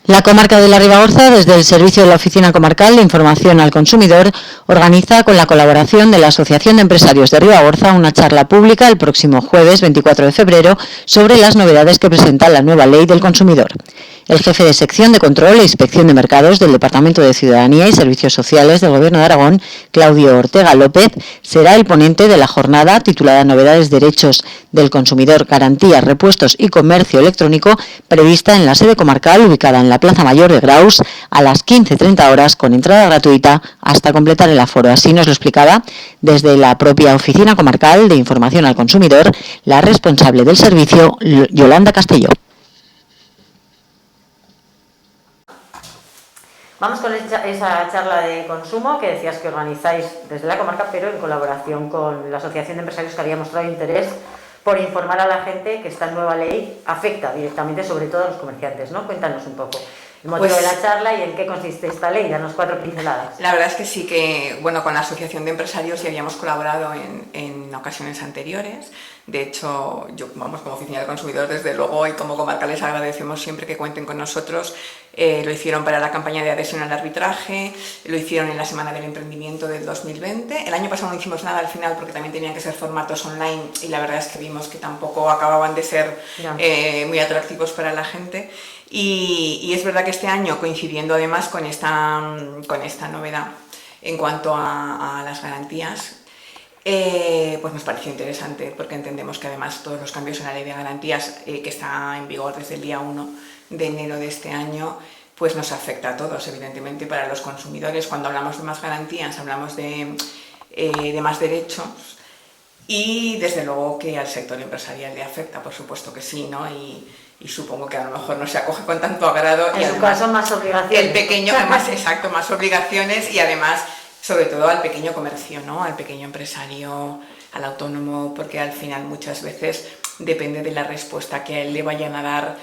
La comarca de la Ribagorza, desde el servicio de la Oficina Comarcal de Información al Consumidor, organiza con la colaboración de la Asociación de Empresarios de Ribagorza una charla pública el próximo jueves 24 de febrero sobre las novedades que presenta la nueva Ley del Consumidor. El jefe de sección de control e inspección de mercados del Departamento de Ciudadanía y Servicios Sociales del Gobierno de Aragón, Claudio Ortega López, será el ponente de la jornada titulada Novedades, Derechos del Consumidor, Garantías, Repuestos y Comercio Electrónico, prevista en la sede comarcal ubicada en la Plaza Mayor de Graus a las 15:30 horas con entrada gratuita hasta completar el aforo. Así nos lo explicaba desde la propia Oficina Comarcal de Información al Consumidor la responsable del servicio, Yolanda Castelló. Vamos con esa charla de consumo que decías que organizáis desde la comarca, pero en colaboración con la Asociación de Empresarios, que había mostrado interés por informar a la gente que esta nueva ley afecta directamente sobre todo a los comerciantes, ¿no? Cuéntanos un poco el motivo de la charla y en qué consiste esta ley. Danos 4 pinceladas. La verdad es que sí que, bueno, con la Asociación de Empresarios ya habíamos colaborado en ocasiones anteriores. De hecho, yo, vamos, como Oficina del Consumidor, desde luego, y como comarca les agradecemos siempre que cuenten con nosotros. Lo hicieron para la campaña de adhesión al arbitraje, lo hicieron en la Semana del Emprendimiento del 2020. El año pasado no hicimos nada al final porque también tenían que ser formatos online y la verdad es que vimos que tampoco acababan de ser muy atractivos para la gente. Y es verdad que este año, coincidiendo además con esta novedad en cuanto a las garantías, pues nos pareció interesante porque entendemos que además todos los cambios en la ley de garantías que está en vigor desde el día 1 de enero de este año, pues nos afecta a todos, evidentemente para los consumidores. Cuando hablamos de más garantías hablamos de más derechos y desde luego que al sector empresarial le afecta, por supuesto que sí, ¿no? Y supongo que a lo mejor no se acoge con tanto agrado. En su caso más obligaciones. El pequeño, además, exacto, más obligaciones y además sobre todo al pequeño comercio, ¿no? Al pequeño empresario, al autónomo, porque al final muchas veces depende de la respuesta que a él le vayan a dar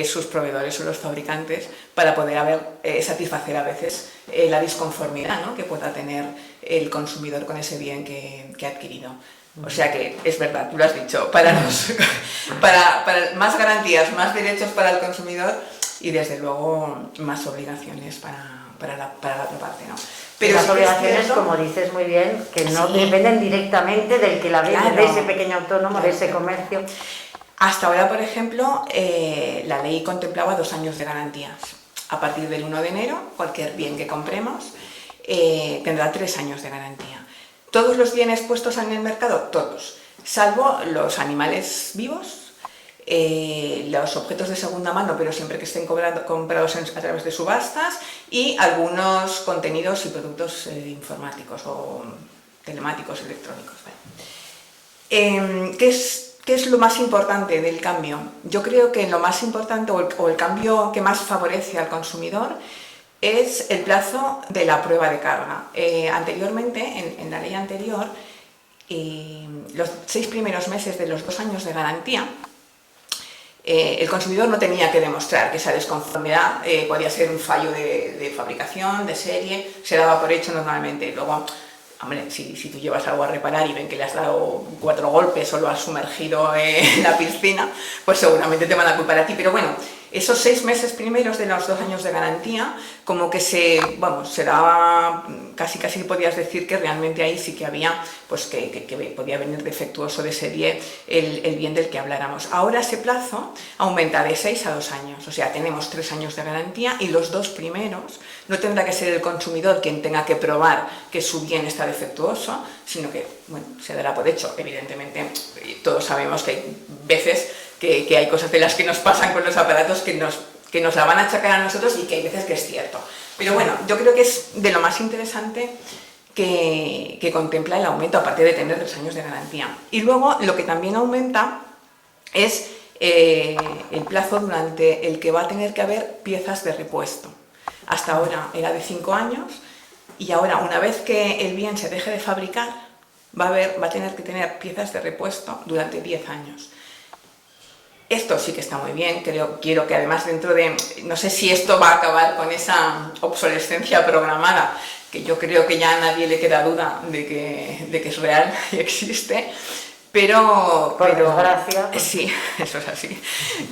sus proveedores o los fabricantes para poder satisfacer a veces la disconformidad, ¿no? Que pueda tener el consumidor con ese bien que ha adquirido. O sea que es verdad, tú lo has dicho, para más garantías, más derechos para el consumidor y desde luego más obligaciones para la otra parte, ¿no? Pero las obligaciones, como dices muy bien, que no dependen directamente del que la vende, de ese pequeño autónomo, de ese comercio. Hasta ahora, por ejemplo, la ley contemplaba 2 años de garantías. A partir del 1 de enero, cualquier bien que compremos tendrá 3 años de garantía. Todos los bienes puestos en el mercado, todos, salvo los animales vivos, los objetos de segunda mano, pero siempre que estén comprados a través de subastas, y algunos contenidos y productos informáticos o telemáticos electrónicos. ¿Qué es lo más importante del cambio? Yo creo que lo más importante o el cambio que más favorece al consumidor es el plazo de la prueba de carga. Anteriormente, en la ley anterior, los 6 primeros meses de los 2 años de garantía, el consumidor no tenía que demostrar que esa desconformidad podía ser un fallo de fabricación, de serie, se daba por hecho normalmente. Luego, hombre, si tú llevas algo a reparar y ven que le has dado 4 golpes o lo has sumergido en la piscina, pues seguramente te van a culpar a ti. Pero bueno, esos 6 meses primeros de los 2 años de garantía, como que se daba, casi podías decir que realmente ahí sí que había, pues que podía venir defectuoso de serie el bien del que habláramos. Ahora ese plazo aumenta de 6 a 2 años, o sea, tenemos 3 años de garantía y los 2 primeros no tendrá que ser el consumidor quien tenga que probar que su bien está defectuoso, sino que, bueno, se dará por hecho. Evidentemente, todos sabemos que hay veces que hay cosas de las que nos pasan con los aparatos que nos la van a achacar a nosotros y que hay veces que es cierto. Pero bueno, yo creo que es de lo más interesante que contempla el aumento, aparte de tener 3 años de garantía. Y luego lo que también aumenta es el plazo durante el que va a tener que haber piezas de repuesto. Hasta ahora era de 5 años y ahora, una vez que el bien se deje de fabricar, va a tener que tener piezas de repuesto durante 10 años. Esto sí que está muy bien, quiero que además dentro de... No sé si esto va a acabar con esa obsolescencia programada, que yo creo que ya a nadie le queda duda de que es real y existe, Por desgracia. Sí, eso es así.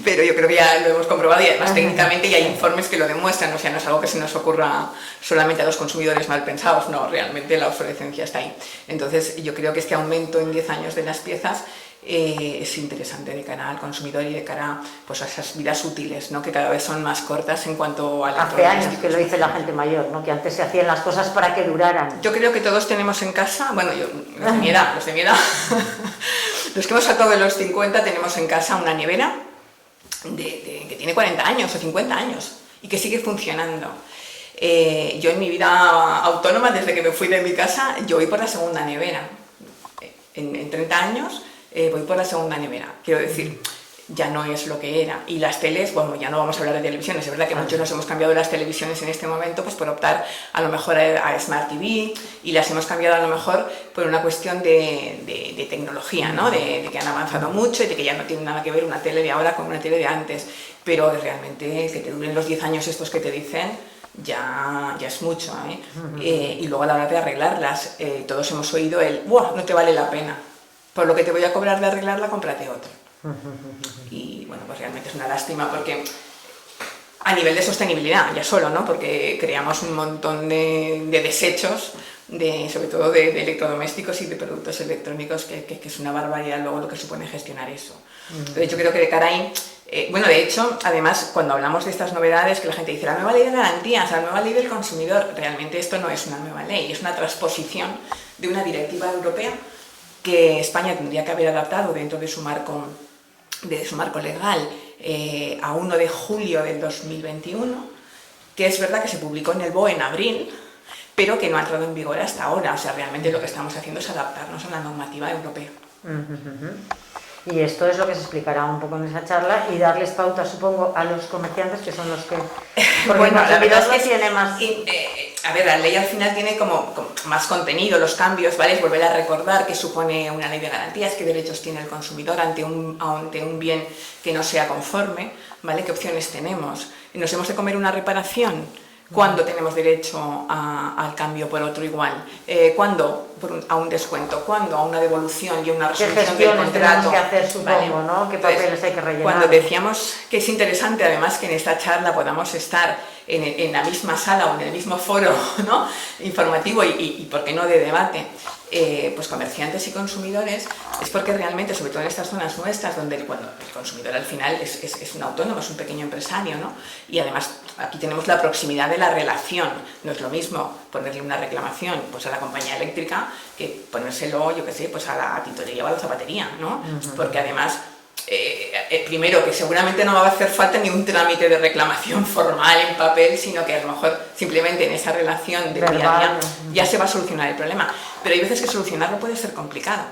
Pero yo creo que ya lo hemos comprobado y además técnicamente ya hay informes que lo demuestran. O sea, no es algo que se nos ocurra solamente a los consumidores mal pensados. No, realmente la obsolescencia está ahí. Entonces, yo creo que este aumento en 10 años de las piezas es interesante de cara al consumidor y de cara pues, a esas vidas útiles, ¿no? Que cada vez son más cortas en cuanto a Hace años que lo dice la gente mayor, ¿no? Que antes se hacían las cosas para que duraran. Yo creo que todos tenemos en casa, bueno, los de mi edad, los que hemos saltado de los 50 tenemos en casa una nevera que tiene 40 años o 50 años y que sigue funcionando. Yo en mi vida autónoma, desde que me fui de mi casa, yo voy por la segunda nevera. En 30 años voy por la segunda nevera. Quiero decir, ya no es lo que era. Y las teles, bueno, ya no vamos a hablar de televisiones. Es verdad que muchos nos hemos cambiado las televisiones en este momento pues por optar a lo mejor a Smart TV y las hemos cambiado a lo mejor por una cuestión de tecnología, ¿no? De que han avanzado mucho y de que ya no tiene nada que ver una tele de ahora con una tele de antes. Pero realmente que te duren los 10 años estos que te dicen ya es mucho, ¿eh? Y luego a la hora de arreglarlas, todos hemos oído el ¡buah! No te vale la pena. Por lo que te voy a cobrar de arreglarla, cómprate otro. Y bueno, pues realmente es una lástima porque a nivel de sostenibilidad, ya solo, ¿no? Porque creamos un montón de desechos, sobre todo de electrodomésticos y de productos electrónicos, que es una barbaridad luego lo que supone gestionar eso. Entonces yo creo que de cara ahí, bueno, de hecho, además, cuando hablamos de estas novedades, que la gente dice, la nueva ley de garantías, la nueva ley del consumidor, realmente esto no es una nueva ley, es una transposición de una directiva europea que España tendría que haber adaptado dentro de su marco legal a 1 de julio del 2021, que es verdad que se publicó en el BOE en abril, pero que no ha entrado en vigor hasta ahora. O sea, realmente lo que estamos haciendo es adaptarnos a la normativa europea. Y esto es lo que se explicará un poco en esa charla y darles pauta, supongo, a los comerciantes que son los que... Porque bueno, la verdad es que tiene más... A ver, la ley al final tiene como más contenido, los cambios, ¿vale? Es volver a recordar qué supone una ley de garantías, qué derechos tiene el consumidor ante un bien que no sea conforme, ¿vale? ¿Qué opciones tenemos? ¿Nos hemos de comer una reparación? ¿Cuándo tenemos derecho al cambio por otro igual? ¿Cuándo a un descuento? ¿Cuándo a una devolución y una resolución del contrato? ¿Qué gestiones tenemos que hacer, supongo, ¿vale? ¿no? ¿Qué papeles hay que rellenar? Cuando decíamos que es interesante, además, que en esta charla podamos estar en la misma sala o en el mismo foro, ¿no? Informativo y por qué no de debate, pues comerciantes y consumidores, es porque realmente, sobre todo en estas zonas nuestras, donde cuando el consumidor al final es un autónomo, es un pequeño empresario, ¿no? Y además aquí tenemos la proximidad de la relación. No es lo mismo ponerle una reclamación pues a la compañía eléctrica que ponérselo, yo qué sé, pues a la tintorería o a la zapatería, ¿no? Porque además, primero, que seguramente no va a hacer falta ni un trámite de reclamación formal en papel, sino que a lo mejor simplemente en esa relación de día a día ya se va a solucionar el problema. Pero hay veces que solucionarlo puede ser complicado.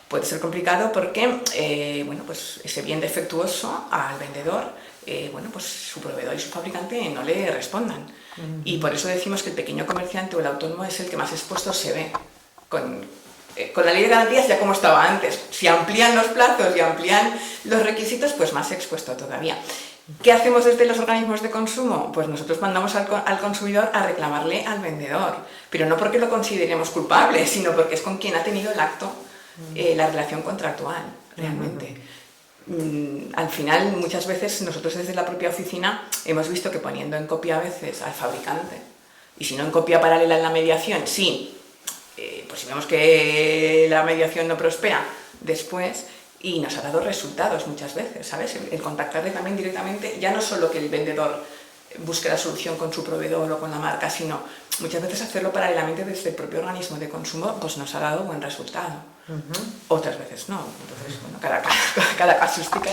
Puede ser complicado porque, bueno, pues ese bien defectuoso al vendedor, bueno, pues su proveedor y su fabricante no le respondan. Y por eso decimos que el pequeño comerciante o el autónomo es el que más expuesto se ve. Con la ley de garantías ya como estaba antes. Si amplían los plazos y amplían los requisitos, pues más expuesto todavía. ¿Qué hacemos desde los organismos de consumo? Pues nosotros mandamos al consumidor a reclamarle al vendedor, pero no porque lo consideremos culpable, sino porque es con quien ha tenido el acto, la relación contractual, realmente. Al final, muchas veces, nosotros desde la propia oficina hemos visto que poniendo en copia a veces al fabricante, y si no en copia paralela en la mediación, sí, pues si vemos que la mediación no prospera después, y nos ha dado resultados muchas veces, ¿sabes? El contactarle también directamente, ya no solo que el vendedor busque la solución con su proveedor o con la marca, sino muchas veces hacerlo paralelamente desde el propio organismo de consumo, pues nos ha dado buen resultado. Otras veces no. Entonces, bueno, cada casuística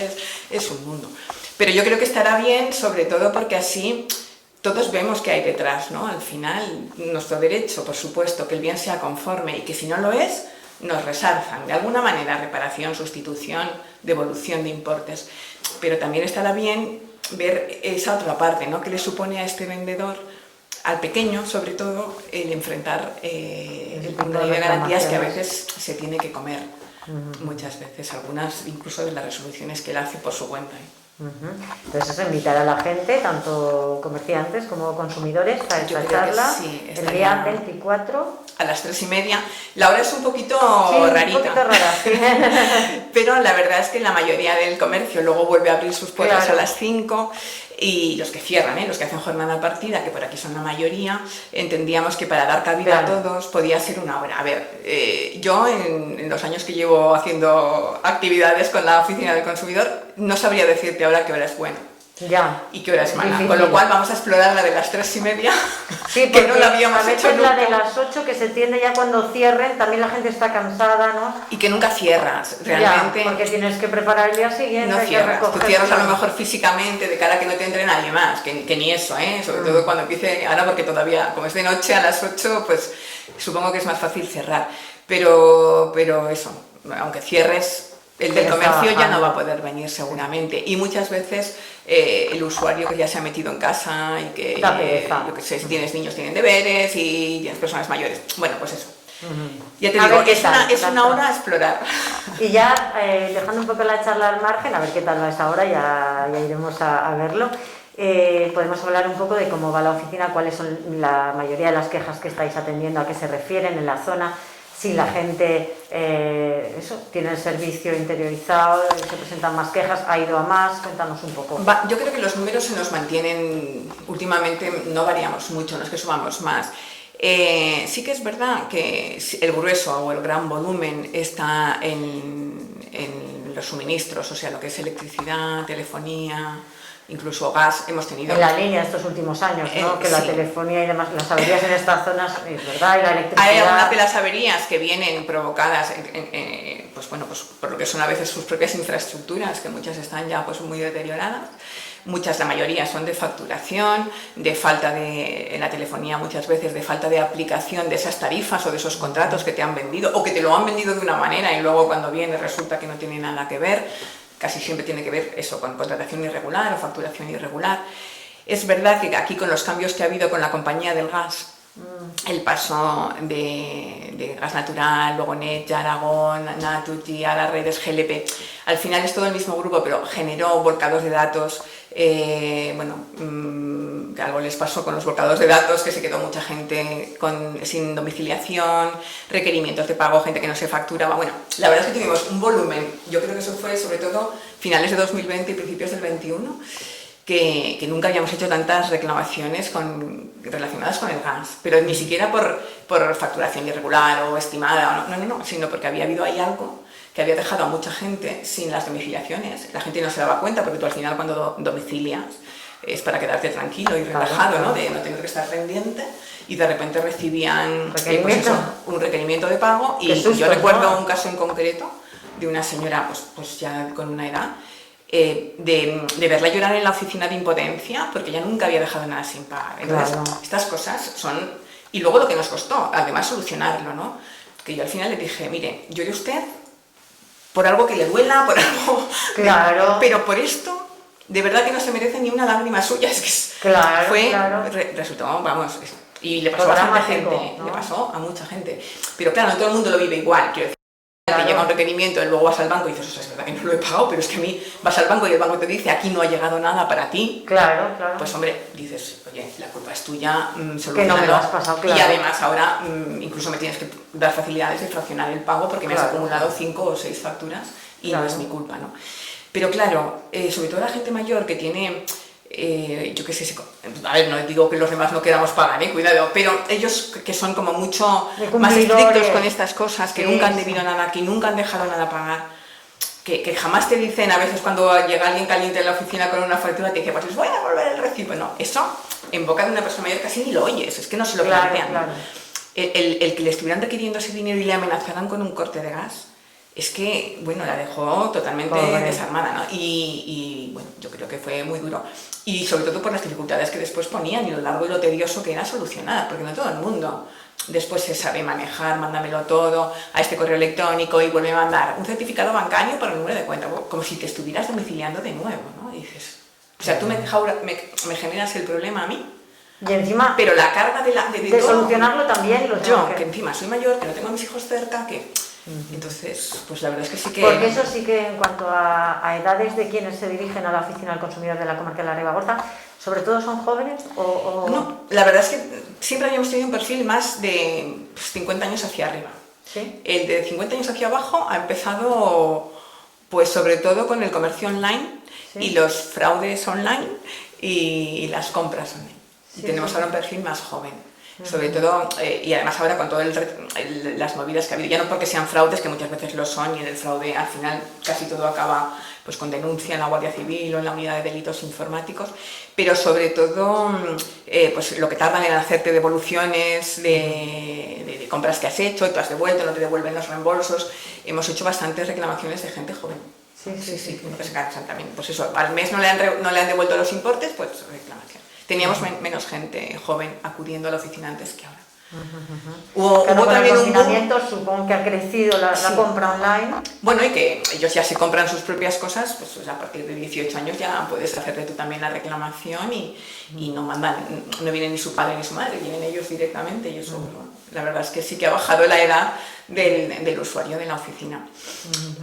es un mundo. Pero yo creo que estará bien, sobre todo porque así todos vemos qué hay detrás, ¿no? Al final, nuestro derecho, por supuesto, que el bien sea conforme y que si no lo es, nos resarzan. De alguna manera, reparación, sustitución, devolución de importes. Pero también estará bien ver esa otra parte, ¿no? ¿Qué le supone a este vendedor, al pequeño sobre todo, el enfrentar una ley de garantías que a veces se tiene que comer? Muchas veces, algunas incluso de las resoluciones que él hace por su cuenta. Entonces es invitar a la gente, tanto comerciantes como consumidores, a esta charla sí, el día 24 a las 3:30. La hora es un poquito rarita. Un poquito rara, sí. Pero la verdad es que la mayoría del comercio luego vuelve a abrir sus puertas Claro. a las 5, y los que cierran, los que hacen jornada partida, que por aquí son la mayoría, entendíamos que para dar cabida a todos podía ser una hora. A ver, yo en los años que llevo haciendo actividades con la oficina del consumidor no sabría decirte ahora qué hora es buena. Ya. Y qué hora es mala. Difícil. Con lo cual vamos a explorar la de las 3:30, Sí, que no la habíamos a veces hecho nunca. la de las 8 que se tiende ya cuando cierren, también la gente está cansada, ¿no? Y que nunca cierras, realmente. Ya, porque tienes que preparar el día siguiente. No hay que cierras, tú recoger cierras a lo todo. mejor físicamente de cara a que no te entre nadie más, que ni eso, sobre todo cuando empiece, ahora porque todavía, como es de noche a las 8, pues supongo que es más fácil cerrar, pero eso, aunque cierres, el del comercio ya no va a poder venir seguramente, y muchas veces el usuario que ya se ha metido en casa y que, yo que sé, si tienes niños tienen deberes y tienes personas mayores, bueno, pues eso. Ya te digo, es una hora a explorar. Y ya, dejando un poco la charla al margen, a ver qué tal va esa hora, ya iremos a verlo. Podemos hablar un poco de cómo va la oficina, cuáles son la mayoría de las quejas que estáis atendiendo, a qué se refieren en la zona, si la gente tiene el servicio interiorizado, se presentan más quejas, ha ido a más, cuéntanos un poco. Yo creo que los números se nos mantienen, últimamente no variamos mucho, no es que subamos más. Sí que es verdad que el grueso o el gran volumen está en los suministros, o sea, lo que es electricidad, telefonía, incluso gas, hemos tenido... En la línea estos últimos años, ¿no? Que la telefonía y demás, las averías en estas zonas, es verdad, y la electricidad... Hay algunas de las averías que vienen provocadas, pues por lo que son a veces sus propias infraestructuras, que muchas están ya pues muy deterioradas. La mayoría son de facturación, de falta en la telefonía muchas veces, de falta de aplicación de esas tarifas o de esos contratos que te han vendido, o que te lo han vendido de una manera y luego cuando viene resulta que no tiene nada que ver. Casi siempre tiene que ver eso con contratación irregular o facturación irregular. Es verdad que aquí con los cambios que ha habido con la compañía del gas, el paso de gas natural, luego Netja, Aragón, Naturgy, a las redes GLP, al final es todo el mismo grupo, pero generó volcados de datos. Algo les pasó con los volcados de datos, que se quedó mucha gente sin domiciliación, requerimientos de pago, gente que no se facturaba. Bueno, la verdad es que tuvimos un volumen, yo creo que eso fue sobre todo finales de 2020 y principios del 2021, que nunca habíamos hecho tantas reclamaciones relacionadas con el gas, pero ni siquiera por facturación irregular o estimada, no, sino porque había habido ahí algo que había dejado a mucha gente sin las domiciliaciones. La gente no se daba cuenta, porque tú al final cuando domicilias es para quedarte tranquilo y relajado, ¿no? De no tener que estar pendiente, y de repente recibían un requerimiento de pago. Y yo recuerdo un caso en concreto de una señora pues ya con una edad, de verla llorar en la oficina de impotencia porque ella nunca había dejado nada sin pagar. Entonces, estas cosas son... Y luego lo que nos costó, además, solucionarlo, ¿no? Que yo al final le dije, mire, llore usted por algo que le duela, por algo... Claro. Pero por esto, de verdad que no se merece ni una lágrima suya. Es que resultó, vamos... Y le pasó a bastante gente, ¿no? Le pasó a mucha gente. Pero claro, no todo el mundo lo vive igual, quiero decir. Te llega un requerimiento y luego vas al banco y dices, es verdad que no lo he pagado, pero es que a mí vas al banco y el banco te dice, aquí no ha llegado nada para ti. Claro. Pues hombre, dices, oye, la culpa es tuya, solucionalo. Que no me lo has pasado, claro. Y además ahora incluso me tienes que dar facilidades de fraccionar el pago porque me has acumulado 5 o 6 facturas y no es mi culpa, ¿no? Pero claro, sobre todo la gente mayor que tiene... yo qué sé, a ver, no digo que los demás no queramos pagar, cuidado, pero ellos que son como mucho más estrictos con estas cosas, que nunca han debido nada, que nunca han dejado nada pagar, que jamás te dicen, a veces cuando llega alguien caliente en la oficina con una factura, te dice, pues les voy a devolver el recibo. No, eso en boca de una persona mayor casi ni lo oyes, es que no se lo plantean. Claro. El que le estuvieran requiriendo ese dinero y le amenazaran con un corte de gas, es que, bueno, la dejó totalmente desarmada, ¿no? Y bueno, yo creo que fue muy duro. Y sobre todo por las dificultades que después ponían y lo largo y lo tedioso que era solucionar, porque no todo el mundo después se sabe manejar, mándamelo todo a este correo electrónico y vuelve a mandar un certificado bancario por el número de cuenta, como si te estuvieras domiciliando de nuevo, ¿no? Y dices, o sea, tú me generas el problema a mí. Y encima, pero la carga de todo, solucionarlo también. Yo, que encima soy mayor, que no tengo a mis hijos cerca, que Entonces, pues la verdad es que sí que... Porque eso sí que en cuanto a edades de quienes se dirigen a la oficina del consumidor de la comarca de la Ribagorza, ¿sobre todo son jóvenes o...? No, la verdad es que siempre habíamos tenido un perfil más de 50 años hacia arriba. ¿Sí? El de 50 años hacia abajo ha empezado, pues sobre todo con el comercio online, ¿sí?, y los fraudes online y las compras online. Sí, tenemos ahora un perfil más joven. Sobre todo, y además ahora con todas las movidas que ha habido, ya no porque sean fraudes, que muchas veces lo son, y en el fraude al final casi todo acaba pues con denuncia en la Guardia Civil o en la Unidad de Delitos Informáticos, pero sobre todo pues lo que tardan en hacerte devoluciones de compras que has hecho y tú has devuelto, no te devuelven los reembolsos. Hemos hecho bastantes reclamaciones de gente joven. Sí, que se cansan también. Pues eso, al mes no le han devuelto los importes, pues reclamación. Teníamos menos gente joven acudiendo a la oficina antes que ahora. Hubo también el confinamiento, supongo que ha crecido la compra online. Bueno, y que ellos ya se compran sus propias cosas, pues a partir de 18 años ya puedes hacerte tú también la reclamación y no vienen ni su padre ni su madre, vienen ellos directamente. Y eso, la verdad es que sí que ha bajado la edad del usuario de la oficina.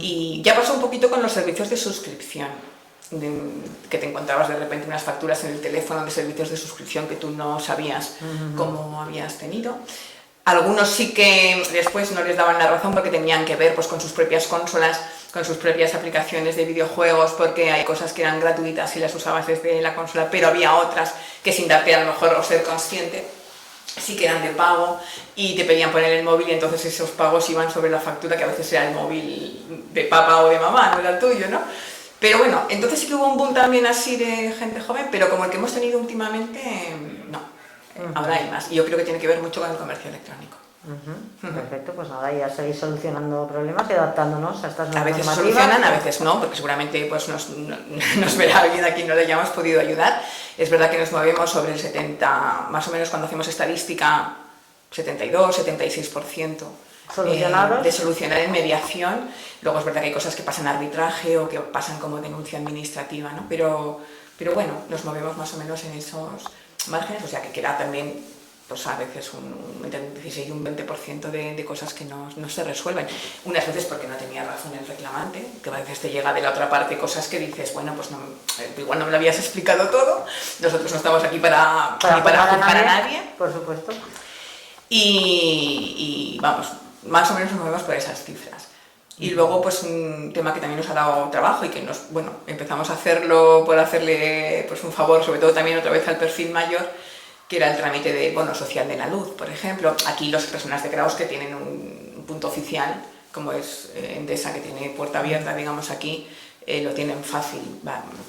Y ya pasó un poquito con los servicios de suscripción. Que te encontrabas de repente unas facturas en el teléfono de servicios de suscripción que tú no sabías cómo habías tenido. Algunos sí que después no les daban la razón porque tenían que ver pues, con sus propias consolas, con sus propias aplicaciones de videojuegos, porque hay cosas que eran gratuitas y las usabas desde la consola, pero había otras que sin darte a lo mejor o ser consciente sí que eran de pago y te pedían poner el móvil y entonces esos pagos iban sobre la factura, que a veces era el móvil de papá o de mamá, no era el tuyo, ¿no? Pero bueno, entonces sí que hubo un boom también así de gente joven, pero como el que hemos tenido últimamente, no. Ahora hay más. Y yo creo que tiene que ver mucho con el comercio electrónico. Perfecto, pues nada, ya seguís solucionando problemas y adaptándonos a estas nuevas normativas. A veces solucionan, a veces no, porque seguramente pues, nos verá alguien a quien no le hayamos podido ayudar. Es verdad que nos movemos sobre el 70, más o menos cuando hacemos estadística, 72, 76%. De solucionar en mediación. Luego es verdad que hay cosas que pasan a arbitraje o que pasan como denuncia administrativa, ¿no? Pero bueno, nos movemos más o menos en esos márgenes, o sea que queda también pues a veces entre un 16 y un 20% de cosas que no se resuelven. Unas veces porque no tenía razón el reclamante, que a veces te llega de la otra parte cosas que dices, bueno, pues igual no me lo habías explicado todo, nosotros no estamos aquí para juzgar a nadie. Por supuesto. Y vamos, más o menos nos movemos por esas cifras. Y luego, pues un tema que también nos ha dado trabajo y que empezamos a hacerlo por hacerle pues, un favor, sobre todo también otra vez al perfil mayor, que era el trámite de bono social de la luz, por ejemplo. Aquí las personas de Graus que tienen un punto oficial, como es Endesa, que tiene puerta abierta, digamos aquí, lo tienen fácil,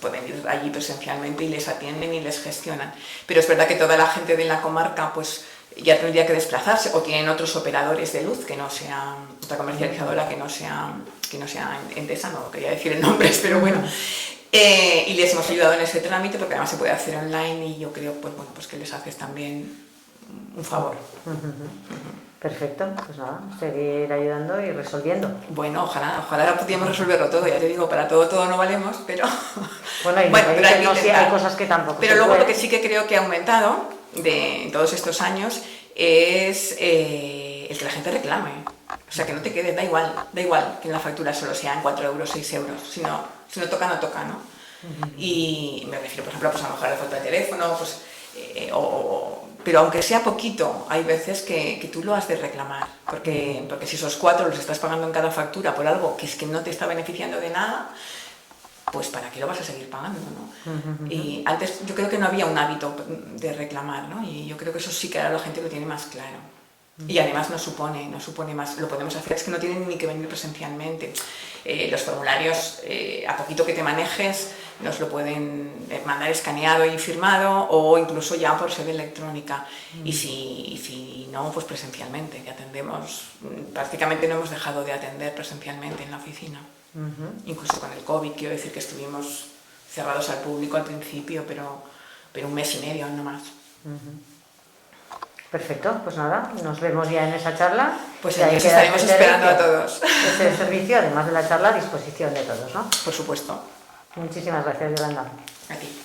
pueden ir allí presencialmente y les atienden y les gestionan. Pero es verdad que toda la gente de la comarca, pues ya tendría que desplazarse o tienen otros operadores de luz que no sean otra comercializadora que no sea Endesa, no quería decir en nombres, pero bueno, y les hemos ayudado en ese trámite porque además se puede hacer online y yo creo pues que les haces también un favor. Perfecto, pues nada, seguir ayudando y resolviendo. Bueno, ojalá pudiéramos resolverlo todo, ya te digo, para todo no valemos, pero bueno, pero sí, hay cosas que tampoco. Pero luego lo que sí que creo que ha aumentado de todos estos años es el que la gente reclame. O sea, que no te quede, da igual que en la factura solo sean 4 euros, 6 euros. Si no toca, no toca, ¿no? Y me refiero, por ejemplo, pues a lo mejor a la falta de teléfono, pues, pero aunque sea poquito, hay veces que tú lo has de reclamar. Porque si esos 4 los estás pagando en cada factura por algo que es que no te está beneficiando de nada, pues ¿para qué lo vas a seguir pagando, no? Y antes yo creo que no había un hábito de reclamar, ¿no? Y yo creo que eso sí que ahora la gente lo tiene más claro. Y además no supone más, lo podemos hacer, es que no tienen ni que venir presencialmente. Los formularios, a poquito que te manejes, nos lo pueden mandar escaneado y firmado o incluso ya por sede electrónica. Y si no, pues presencialmente, que atendemos, prácticamente no hemos dejado de atender presencialmente en la oficina. Incluso con el COVID, quiero decir que estuvimos cerrados al público al principio, pero un mes y medio, no más. Perfecto, pues nada, nos vemos ya en esa charla. Pues ahí os estaremos esperando a todos. Este servicio, además de la charla, a disposición de todos, ¿no? Por supuesto. Muchísimas gracias, Yolanda. A ti.